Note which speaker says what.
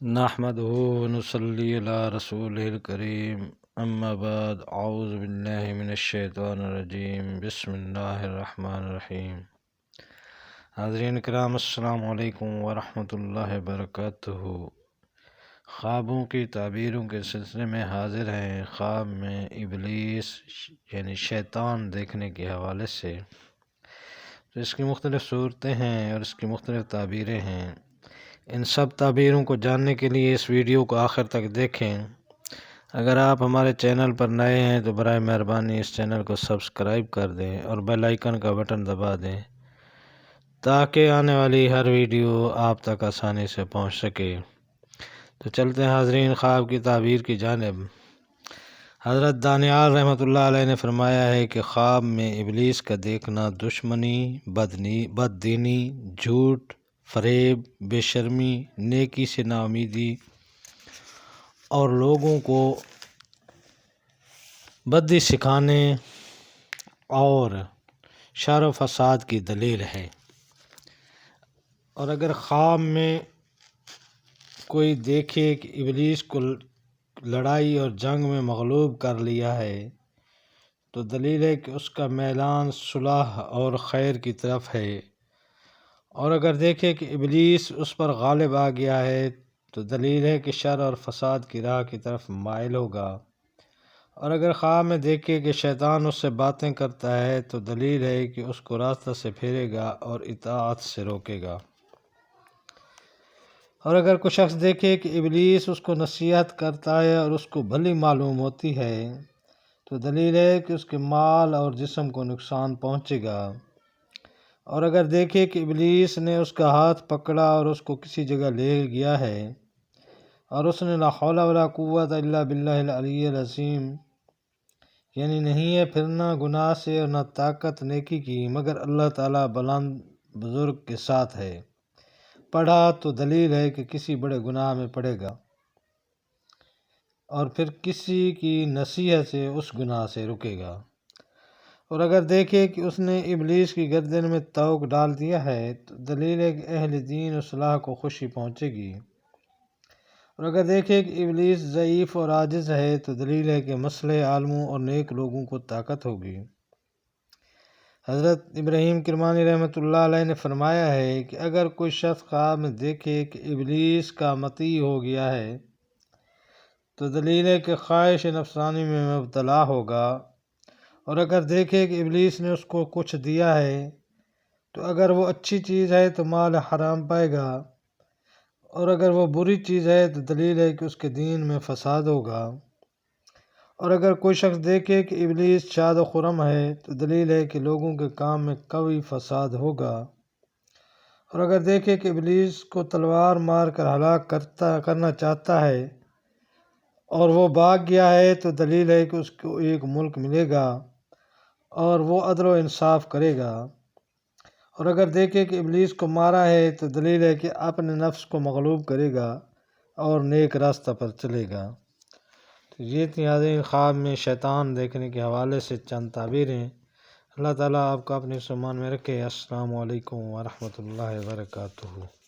Speaker 1: نحمده ونصلي على رسوله الكريم اما بعد اعوذ باللہ من الشیطان الرجیم بسم اللہ الرحمن الرحیم۔ حاضرین کرام السلام علیکم ورحمۃ اللہ وبرکاتہ۔ خوابوں کی تعبیروں کے سلسلے میں حاضر ہیں۔ خواب میں ابلیس یعنی شیطان دیکھنے کے حوالے سے تو اس کی مختلف صورتیں ہیں اور اس کی مختلف تعبیریں ہیں۔ ان سب تعبیروں کو جاننے کے لیے اس ویڈیو کو آخر تک دیکھیں۔ اگر آپ ہمارے چینل پر نئے ہیں تو برائے مہربانی اس چینل کو سبسکرائب کر دیں اور بیل آئیکن کا بٹن دبا دیں تاکہ آنے والی ہر ویڈیو آپ تک آسانی سے پہنچ سکے۔ تو چلتے ہیں حاضرین خواب کی تعبیر کی جانب۔ حضرت دانیال رحمۃ اللہ علیہ نے فرمایا ہے کہ خواب میں ابلیس کا دیکھنا دشمنی، بد دینی، جھوٹ، فریب، بے شرمی، نیکی سے نا امیدی اور لوگوں کو بدی سکھانے اور شر و فساد کی دلیل ہے۔ اور اگر خواب میں کوئی دیکھے کہ ابلیس کو لڑائی اور جنگ میں مغلوب کر لیا ہے تو دلیل ہے کہ اس کا میلان صلح اور خیر کی طرف ہے۔ اور اگر دیکھے کہ ابلیس اس پر غالب آ گیا ہے تو دلیل ہے کہ شر اور فساد کی راہ کی طرف مائل ہوگا۔ اور اگر خواب میں دیکھے کہ شیطان اس سے باتیں کرتا ہے تو دلیل ہے کہ اس کو راستہ سے پھیرے گا اور اطاعت سے روکے گا۔ اور اگر کوئی شخص دیکھے کہ ابلیس اس کو نصیحت کرتا ہے اور اس کو بھلی معلوم ہوتی ہے تو دلیل ہے کہ اس کے مال اور جسم کو نقصان پہنچے گا۔ اور اگر دیکھے کہ ابلیس نے اس کا ہاتھ پکڑا اور اس کو کسی جگہ لے گیا ہے اور اس نے لا حول ولا قوت الا باللہ العلی العظیم یعنی نہیں ہے پھرنا گناہ سے اور نہ طاقت نیکی کی مگر اللہ تعالیٰ بلند بزرگ کے ساتھ ہے پڑھا تو دلیل ہے کہ کسی بڑے گناہ میں پڑے گا اور پھر کسی کی نصیحت سے اس گناہ سے رکے گا۔ اور اگر دیکھے کہ اس نے ابلیس کی گردن میں طوق ڈال دیا ہے تو دلیل ہے کہ اہل دین و اصلاح کو خوشی پہنچے گی۔ اور اگر دیکھے کہ ابلیس ضعیف اور عاجز ہے تو دلیل ہے کہ مسلح عالموں اور نیک لوگوں کو طاقت ہوگی۔ حضرت ابراہیم کرمانی رحمۃ اللہ علیہ نے فرمایا ہے کہ اگر کوئی شخص خواب میں دیکھے کہ ابلیس کا مطیع ہو گیا ہے تو دلیل ہے کہ خواہش نفسانی میں مبتلا ہوگا۔ اور اگر دیکھے کہ ابلیس نے اس کو کچھ دیا ہے تو اگر وہ اچھی چیز ہے تو مال حرام پائے گا اور اگر وہ بری چیز ہے تو دلیل ہے کہ اس کے دین میں فساد ہوگا۔ اور اگر کوئی شخص دیکھے کہ ابلیس شاد و خرم ہے تو دلیل ہے کہ لوگوں کے کام میں قوی فساد ہوگا۔ اور اگر دیکھے کہ ابلیس کو تلوار مار کر ہلاک کرنا چاہتا ہے اور وہ بھاگ گیا ہے تو دلیل ہے کہ اس کو ایک ملک ملے گا اور وہ عدل و انصاف کرے گا۔ اور اگر دیکھے کہ ابلیس کو مارا ہے تو دلیل ہے کہ اپنے نفس کو مغلوب کرے گا اور نیک راستہ پر چلے گا۔ تو یہ تھی حاضرین خواب میں شیطان دیکھنے کے حوالے سے چند تعبیریں۔ اللہ تعالیٰ آپ کو اپنے سامان میں رکھے۔ السلام علیکم ورحمۃ اللہ وبرکاتہ۔